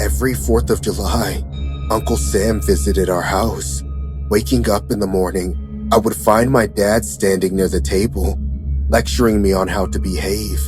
Every 4th of July, Uncle Sam visited our house. Waking up in the morning, I would find my dad standing near the table, lecturing me on how to behave.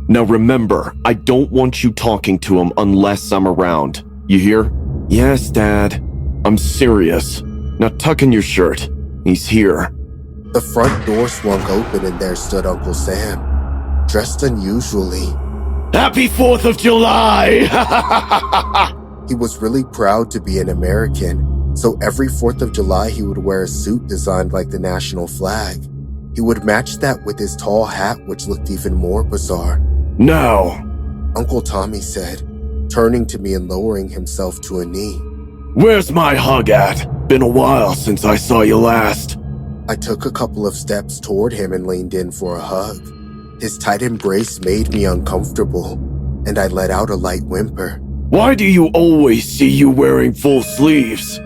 Now remember, I don't want you talking to him unless I'm around. You hear? Yes, Dad. I'm serious. Now tuck in your shirt. He's here. The front door swung open and there stood Uncle Sam, dressed unusually. Happy 4th of July! He was really proud to be an American, so every 4th of July he would wear a suit designed like the national flag. He would match that with his tall hat, which looked even more bizarre. No, Uncle Tommy said, turning to me and lowering himself to a knee. Where's my hug at? Been a while since I saw you last. I took a couple of steps toward him and leaned in for a hug. His tight embrace made me uncomfortable, and I let out a light whimper. Why do you always see you wearing full sleeves?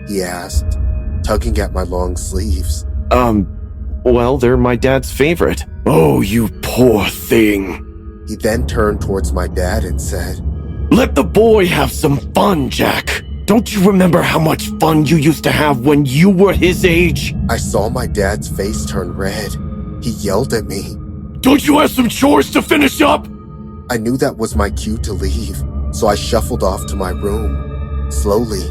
He asked, tugging at my long sleeves. Well, they're my dad's favorite. Oh, you poor thing. He then turned towards my dad and said, Let the boy have some fun, Jack. Don't you remember how much fun you used to have when you were his age? I saw my dad's face turn red. He yelled at me. Don't you have some chores to finish up? I knew that was my cue to leave, so I shuffled off to my room. Slowly,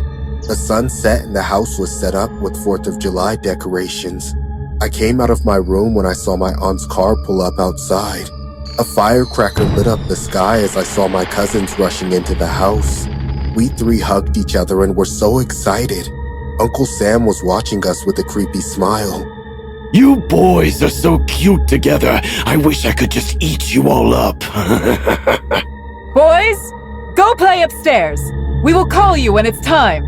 the sun set and the house was set up with 4th of July decorations. I came out of my room when I saw my aunt's car pull up outside. A firecracker lit up the sky as I saw my cousins rushing into the house. We 3 hugged each other and were so excited. Uncle Sam was watching us with a creepy smile. You boys are so cute together. I wish I could just eat you all up. Boys, go play upstairs. We will call you when it's time.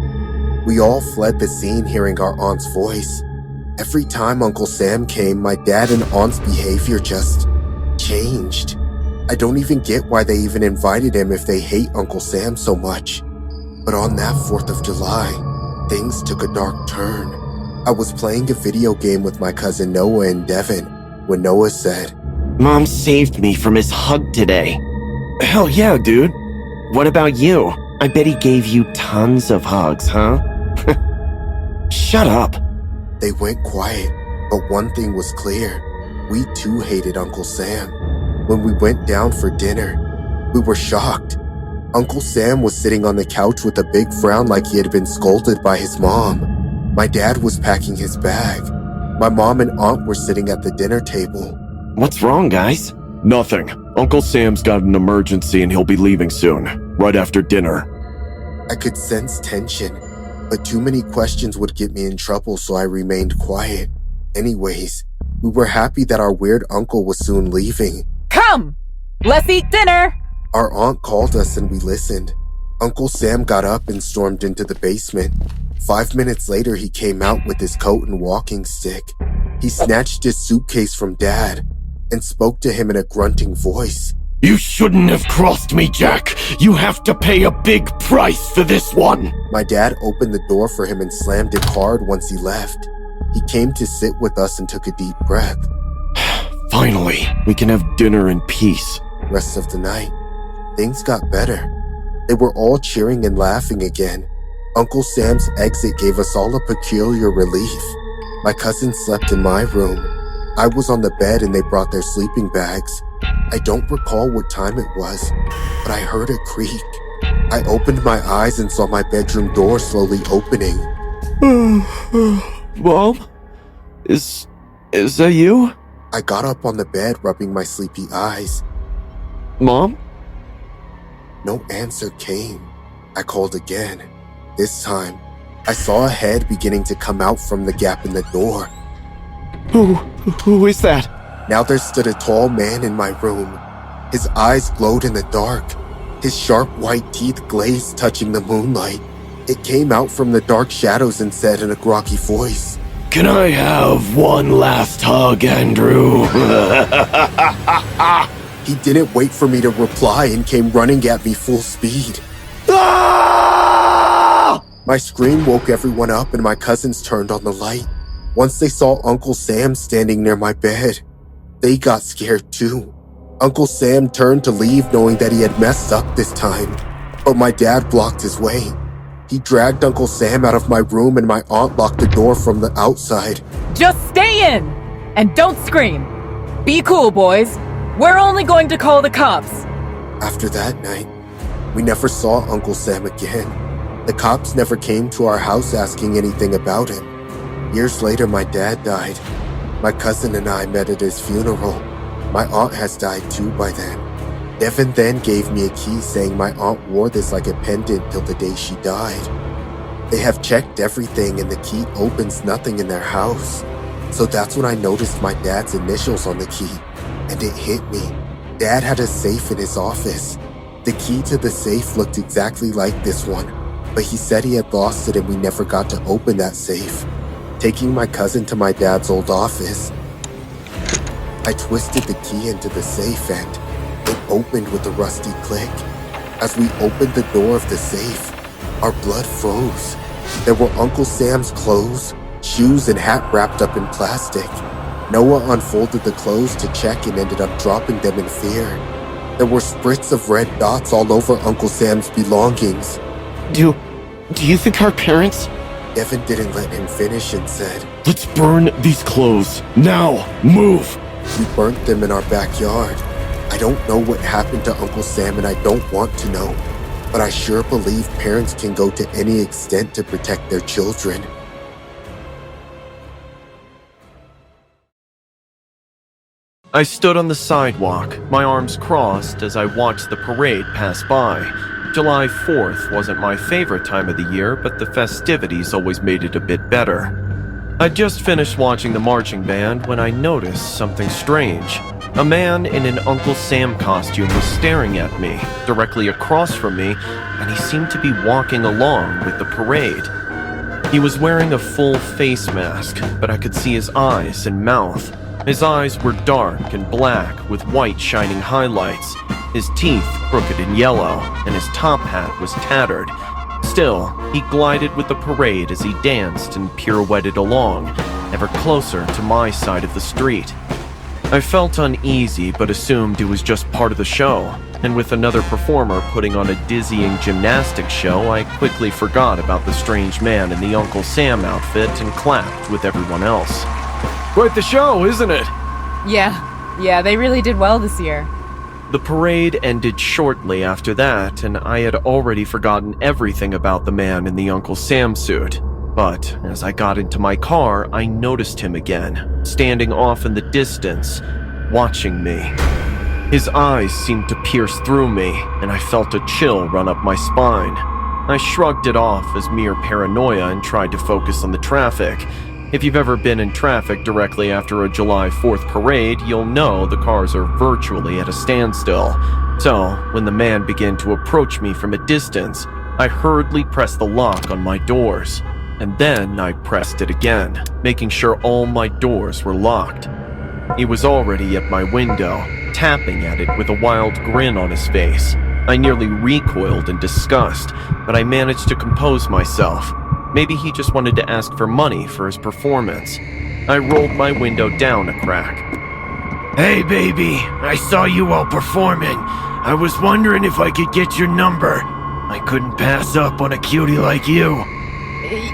We all fled the scene hearing our aunt's voice. Every time Uncle Sam came, my dad and aunt's behavior just changed. I don't even get why they even invited him if they hate Uncle Sam so much. But on that 4th of July, things took a dark turn. I was playing a video game with my cousin Noah and Devin when Noah said, Mom saved me from his hug today. Hell yeah, dude. What about you? I bet he gave you tons of hugs, huh? Shut up. They went quiet, but one thing was clear. We too hated Uncle Sam. When we went down for dinner, we were shocked. Uncle Sam was sitting on the couch with a big frown like he had been scolded by his mom. My dad was packing his bag. My mom and aunt were sitting at the dinner table. What's wrong, guys? Nothing. Uncle Sam's got an emergency and he'll be leaving soon, right after dinner. I could sense tension, but too many questions would get me in trouble, so I remained quiet. Anyways, we were happy that our weird uncle was soon leaving. Come! Let's eat dinner! Our aunt called us and we listened. Uncle Sam got up and stormed into the basement. 5 minutes later, he came out with his coat and walking stick. He snatched his suitcase from Dad and spoke to him in a grunting voice. You shouldn't have crossed me, Jack. You have to pay a big price for this one. My dad opened the door for him and slammed it hard once he left. He came to sit with us and took a deep breath. Finally, we can have dinner in peace. Rest of the night, things got better. They were all cheering and laughing again. Uncle Sam's exit gave us all a peculiar relief. My cousins slept in my room. I was on the bed and they brought their sleeping bags. I don't recall what time it was, but I heard a creak. I opened my eyes and saw my bedroom door slowly opening. Mom? Is that you? I got up on the bed, rubbing my sleepy eyes. Mom? No answer came. I called again. This time, I saw a head beginning to come out from the gap in the door. Who is that? Now there stood a tall man in my room. His eyes glowed in the dark. His sharp white teeth glazed, touching the moonlight. It came out from the dark shadows and said in a groggy voice, Can I have one last hug, Andrew? He didn't wait for me to reply and came running at me full speed. My scream woke everyone up and my cousins turned on the light. Once they saw Uncle Sam standing near my bed, they got scared too. Uncle Sam turned to leave knowing that he had messed up this time. But my dad blocked his way. He dragged Uncle Sam out of my room and my aunt locked the door from the outside. Just stay in! And don't scream. Be cool, boys. We're only going to call the cops. After that night, we never saw Uncle Sam again. The cops never came to our house asking anything about him. Years later, my dad died. My cousin and I met at his funeral. My aunt has died too by then. Devin then gave me a key saying my aunt wore this like a pendant till the day she died. They have checked everything and the key opens nothing in their house. So that's when I noticed my dad's initials on the key, and it hit me. Dad had a safe in his office. The key to the safe looked exactly like this one, but he said he had lost it and we never got to open that safe. Taking my cousin to my dad's old office, I twisted the key into the safe and it opened with a rusty click. As we opened the door of the safe, our blood froze. There were Uncle Sam's clothes, shoes, and hat wrapped up in plastic. Noah unfolded the clothes to check and ended up dropping them in fear. There were spritz of red dots all over Uncle Sam's belongings. Do you think our parents? Devin didn't let him finish and said, Let's burn these clothes. Now, move! We burnt them in our backyard. I don't know what happened to Uncle Sam and I don't want to know, but I sure believe parents can go to any extent to protect their children. I stood on the sidewalk, my arms crossed as I watched the parade pass by. July 4th wasn't my favorite time of the year, but the festivities always made it a bit better. I'd just finished watching the marching band when I noticed something strange. A man in an Uncle Sam costume was staring at me, directly across from me, and he seemed to be walking along with the parade. He was wearing a full face mask, but I could see his eyes and mouth. His eyes were dark and black with white shining highlights, his teeth crooked and yellow, and his top hat was tattered. Still, he glided with the parade as he danced and pirouetted along, ever closer to my side of the street. I felt uneasy but assumed it was just part of the show, and with another performer putting on a dizzying gymnastics show, I quickly forgot about the strange man in the Uncle Sam outfit and clapped with everyone else. Quite the show, isn't it? Yeah, they really did well this year. The parade ended shortly after that, and I had already forgotten everything about the man in the Uncle Sam suit. But as I got into my car, I noticed him again, standing off in the distance, watching me. His eyes seemed to pierce through me, and I felt a chill run up my spine. I shrugged it off as mere paranoia and tried to focus on the traffic. If you've ever been in traffic directly after a July 4th parade, you'll know the cars are virtually at a standstill. So, when the man began to approach me from a distance, I hurriedly pressed the lock on my doors. And then I pressed it again, making sure all my doors were locked. He was already at my window, tapping at it with a wild grin on his face. I nearly recoiled in disgust, but I managed to compose myself. Maybe he just wanted to ask for money for his performance. I rolled my window down a crack. Hey, baby, I saw you while performing. I was wondering if I could get your number. I couldn't pass up on a cutie like you.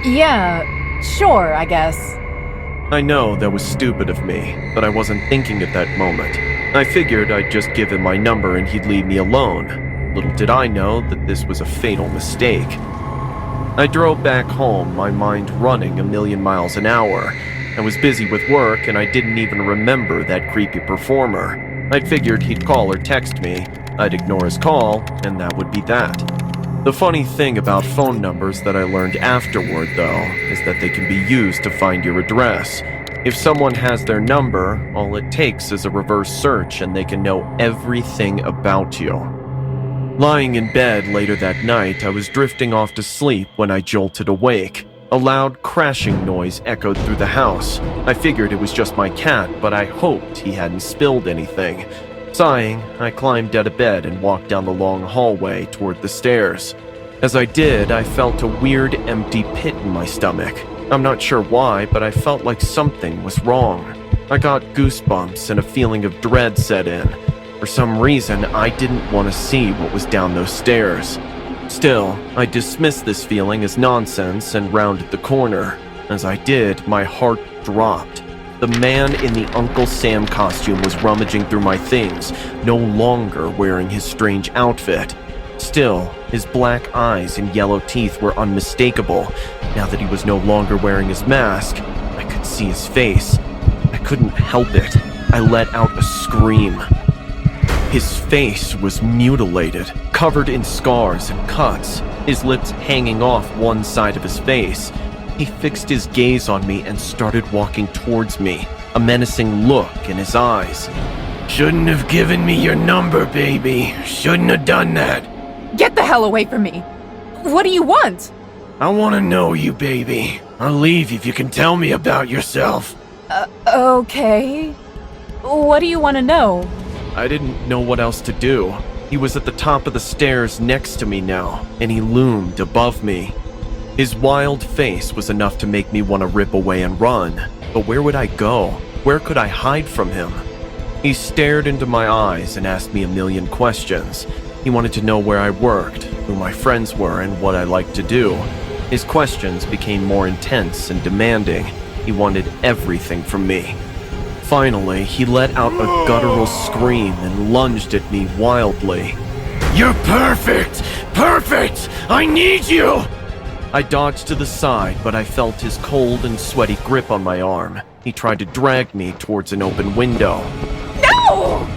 Yeah, sure, I guess. I know that was stupid of me, but I wasn't thinking at that moment. I figured I'd just give him my number and he'd leave me alone. Little did I know that this was a fatal mistake. I drove back home, my mind running a million miles an hour. I was busy with work and I didn't even remember that creepy performer. I'd figured he'd call or text me, I'd ignore his call, and that would be that. The funny thing about phone numbers that I learned afterward, though, is that they can be used to find your address. If someone has their number, all it takes is a reverse search and they can know everything about you. Lying in bed later that night, I was drifting off to sleep when I jolted awake. A loud crashing noise echoed through the house. I figured it was just my cat, but I hoped he hadn't spilled anything. Sighing, I climbed out of bed and walked down the long hallway toward the stairs. As I did, I felt a weird, empty pit in my stomach. I'm not sure why, but I felt like something was wrong. I got goosebumps and a feeling of dread set in. For some reason, I didn't want to see what was down those stairs. Still, I dismissed this feeling as nonsense and rounded the corner. As I did, my heart dropped. The man in the Uncle Sam costume was rummaging through my things, no longer wearing his strange outfit. Still, his black eyes and yellow teeth were unmistakable. Now that he was no longer wearing his mask, I could see his face. I couldn't help it. I let out a scream. His face was mutilated, covered in scars and cuts, his lips hanging off one side of his face. He fixed his gaze on me and started walking towards me, a menacing look in his eyes. Shouldn't have given me your number, baby. Shouldn't have done that. Get the hell away from me! What do you want? I want to know you, baby. I'll leave if you can tell me about yourself. Okay. What do you want to know? I didn't know what else to do. He was at the top of the stairs next to me now, and he loomed above me. His wild face was enough to make me want to rip away and run. But where would I go? Where could I hide from him? He stared into my eyes and asked me a million questions. He wanted to know where I worked, who my friends were, and what I liked to do. His questions became more intense and demanding. He wanted everything from me. Finally, he let out a guttural scream and lunged at me wildly. You're perfect! Perfect! I need you! I dodged to the side, but I felt his cold and sweaty grip on my arm. He tried to drag me towards an open window. No!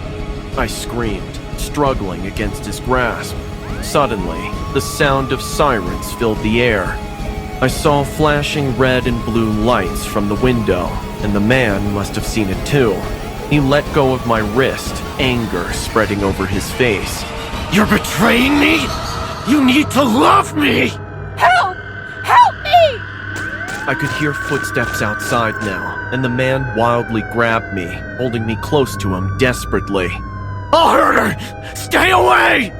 I screamed, struggling against his grasp. Suddenly, the sound of sirens filled the air. I saw flashing red and blue lights from the window, and the man must have seen it too. He let go of my wrist, anger spreading over his face. You're betraying me? You need to love me! Help! Help me! I could hear footsteps outside now, and the man wildly grabbed me, holding me close to him desperately. I'll hurt her! Stay away!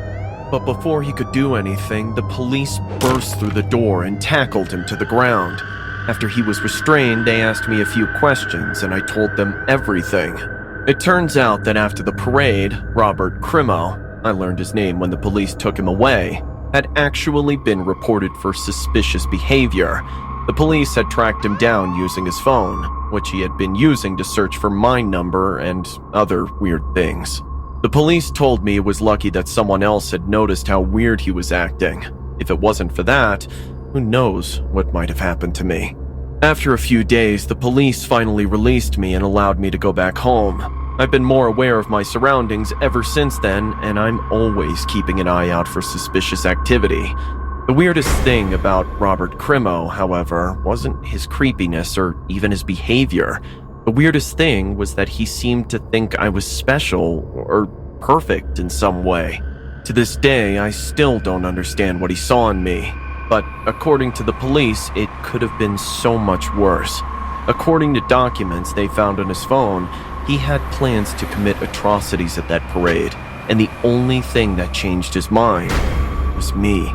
But before he could do anything, the police burst through the door and tackled him to the ground. After he was restrained, they asked me a few questions, and I told them everything. It turns out that after the parade, Robert Crimo, I learned his name when the police took him away, had actually been reported for suspicious behavior. The police had tracked him down using his phone, which he had been using to search for my number and other weird things. The police told me it was lucky that someone else had noticed how weird he was acting. If it wasn't for that, who knows what might have happened to me. After a few days, the police finally released me and allowed me to go back home. I've been more aware of my surroundings ever since then, and I'm always keeping an eye out for suspicious activity. The weirdest thing about Robert Crimo, however, wasn't his creepiness or even his behavior. The weirdest thing was that he seemed to think I was special or perfect in some way. To this day, I still don't understand what he saw in me. But according to the police, it could have been so much worse. According to documents they found on his phone, he had plans to commit atrocities at that parade, and the only thing that changed his mind was me.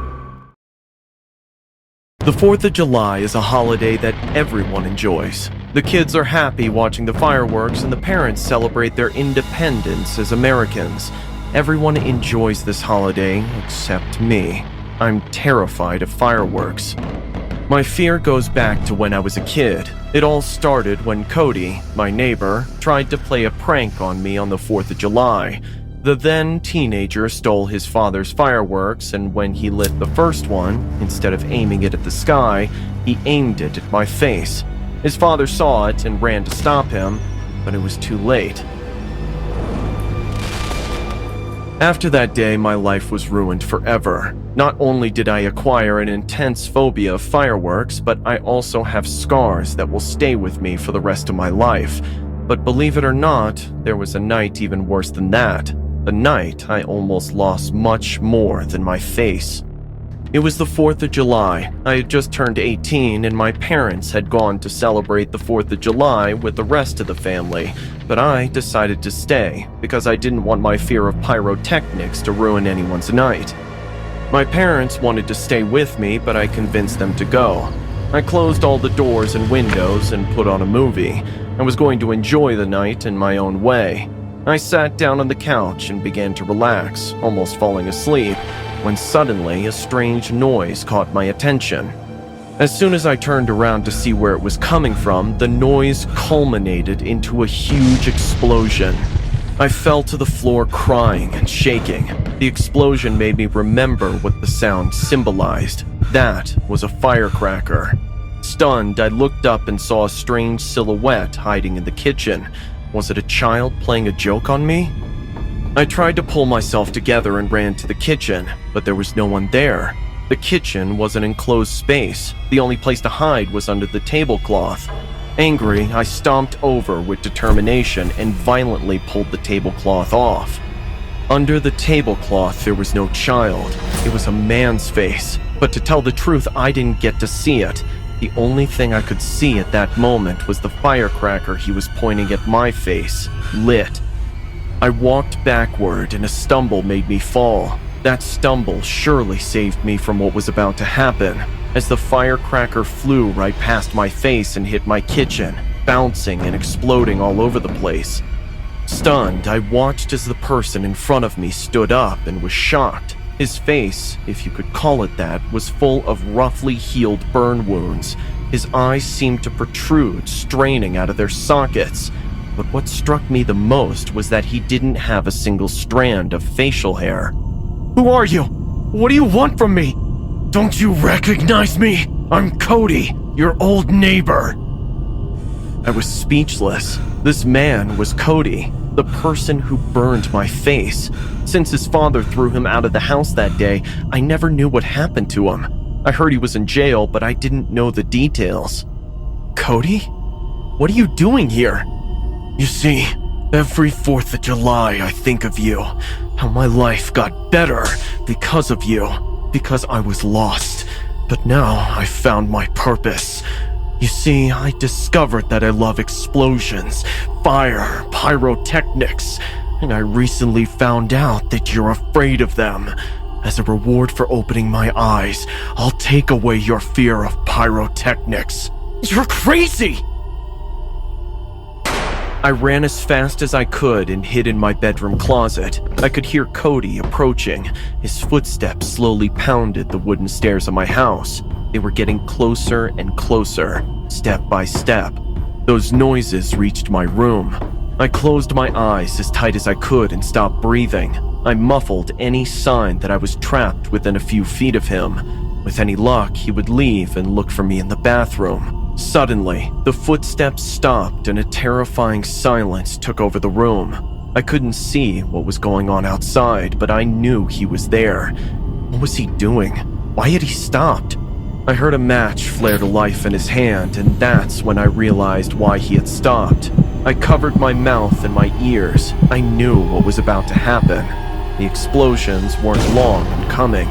The 4th of July is a holiday that everyone enjoys. The kids are happy watching the fireworks, and the parents celebrate their independence as Americans. Everyone enjoys this holiday except me. I'm terrified of fireworks. My fear goes back to when I was a kid. It all started when Cody, my neighbor, tried to play a prank on me on the 4th of July. The then teenager stole his father's fireworks, and when he lit the first one, instead of aiming it at the sky, he aimed it at my face. His father saw it and ran to stop him, but it was too late. After that day, my life was ruined forever. Not only did I acquire an intense phobia of fireworks, but I also have scars that will stay with me for the rest of my life. But believe it or not, there was a night even worse than that. A night I almost lost much more than my face. It was the 4th of July. I had just turned 18 and my parents had gone to celebrate the 4th of July with the rest of the family, but I decided to stay because I didn't want my fear of pyrotechnics to ruin anyone's night. My parents wanted to stay with me, but I convinced them to go. I closed all the doors and windows and put on a movie. I was going to enjoy the night in my own way. I sat down on the couch and began to relax, almost falling asleep, when suddenly a strange noise caught my attention. As soon as I turned around to see where it was coming from, the noise culminated into a huge explosion. I fell to the floor crying and shaking. The explosion made me remember what the sound symbolized. That was a firecracker. Stunned, I looked up and saw a strange silhouette hiding in the kitchen. Was it a child playing a joke on me? I tried to pull myself together and ran to the kitchen, but there was no one there. The kitchen was an enclosed space. The only place to hide was under the tablecloth. Angry, I stomped over with determination and violently pulled the tablecloth off. Under the tablecloth, there was no child. It was a man's face, but to tell the truth, I didn't get to see it. The only thing I could see at that moment was the firecracker he was pointing at my face, lit. I walked backward and a stumble made me fall. That stumble surely saved me from what was about to happen, as the firecracker flew right past my face and hit my kitchen, bouncing and exploding all over the place. Stunned, I watched as the person in front of me stood up and was shocked. His face, if you could call it that, was full of roughly healed burn wounds. His eyes seemed to protrude, straining out of their sockets. But what struck me the most was that he didn't have a single strand of facial hair. Who are you? What do you want from me? Don't you recognize me? I'm Cody, your old neighbor. I was speechless. This man was Cody, the person who burned my face. Since his father threw him out of the house that day, I never knew what happened to him. I heard he was in jail, but I didn't know the details. Cody? What are you doing here? You see, every 4th of July I think of you, how my life got better because of you, because I was lost. But now I've found my purpose. You see, I discovered that I love explosions, fire, pyrotechnics, and I recently found out that you're afraid of them. As a reward for opening my eyes, I'll take away your fear of pyrotechnics. You're crazy! I ran as fast as I could and hid in my bedroom closet. I could hear Cody approaching. His footsteps slowly pounded the wooden stairs of my house. They were getting closer and closer, step by step. Those noises reached my room. I closed my eyes as tight as I could and stopped breathing. I muffled any sign that I was trapped within a few feet of him. With any luck, he would leave and look for me in the bathroom. Suddenly, the footsteps stopped and a terrifying silence took over the room. I couldn't see what was going on outside, but I knew he was there. What was he doing? Why had he stopped? I heard a match flare to life in his hand, and that's when I realized why he had stopped. I covered my mouth and my ears. I knew what was about to happen. The explosions weren't long in coming.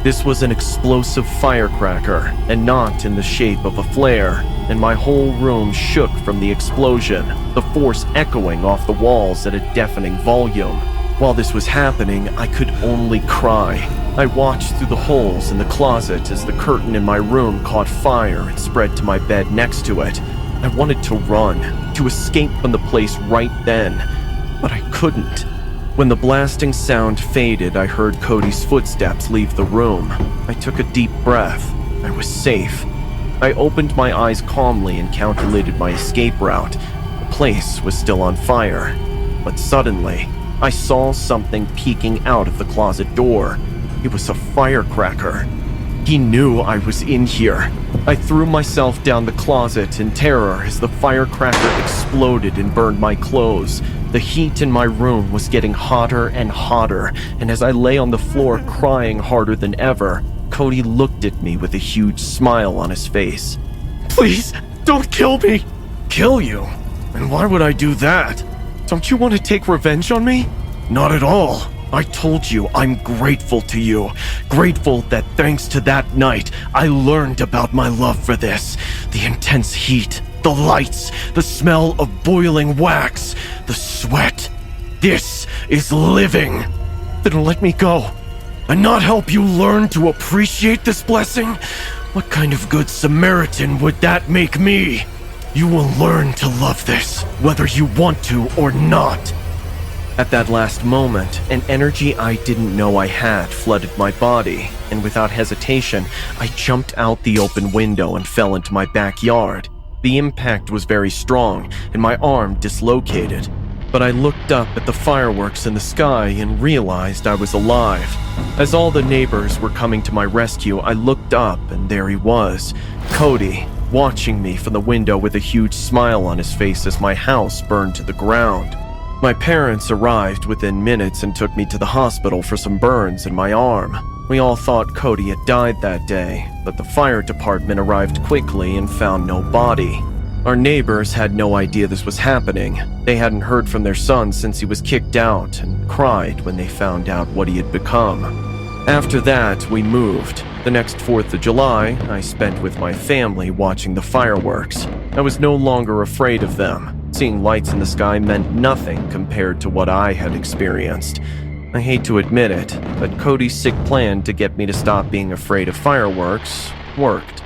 This was an explosive firecracker, and not in the shape of a flare, and my whole room shook from the explosion, the force echoing off the walls at a deafening volume. While this was happening, I could only cry. I watched through the holes in the closet as the curtain in my room caught fire and spread to my bed next to it. I wanted to run, to escape from the place right then, but I couldn't. When the blasting sound faded, I heard Cody's footsteps leave the room. I took a deep breath. I was safe. I opened my eyes calmly and calculated my escape route. The place was still on fire. But suddenly, I saw something peeking out of the closet door. It was a firecracker. He knew I was in here. I threw myself down the closet in terror as the firecracker exploded and burned my clothes. The heat in my room was getting hotter and hotter, and as I lay on the floor crying harder than ever, Cody looked at me with a huge smile on his face. Please, don't kill me! Kill you? And why would I do that? Don't you want to take revenge on me? Not at all. I told you I'm grateful to you. Grateful that thanks to that night, I learned about my love for this. The intense heat, the lights, the smell of boiling wax, the sweat. This is living. Then let me go and not help you learn to appreciate this blessing? What kind of good Samaritan would that make me? You will learn to love this, whether you want to or not. At that last moment, an energy I didn't know I had flooded my body, and without hesitation, I jumped out the open window and fell into my backyard. The impact was very strong, and my arm dislocated. But I looked up at the fireworks in the sky and realized I was alive. As all the neighbors were coming to my rescue, I looked up and there he was, Cody, watching me from the window with a huge smile on his face as my house burned to the ground. My parents arrived within minutes and took me to the hospital for some burns in my arm. We all thought Cody had died that day, but the fire department arrived quickly and found no body. Our neighbors had no idea this was happening. They hadn't heard from their son since he was kicked out and cried when they found out what he had become. After that, we moved. The next 4th of July, I spent with my family watching the fireworks. I was no longer afraid of them. Seeing lights in the sky meant nothing compared to what I had experienced. I hate to admit it, but Cody's sick plan to get me to stop being afraid of fireworks worked.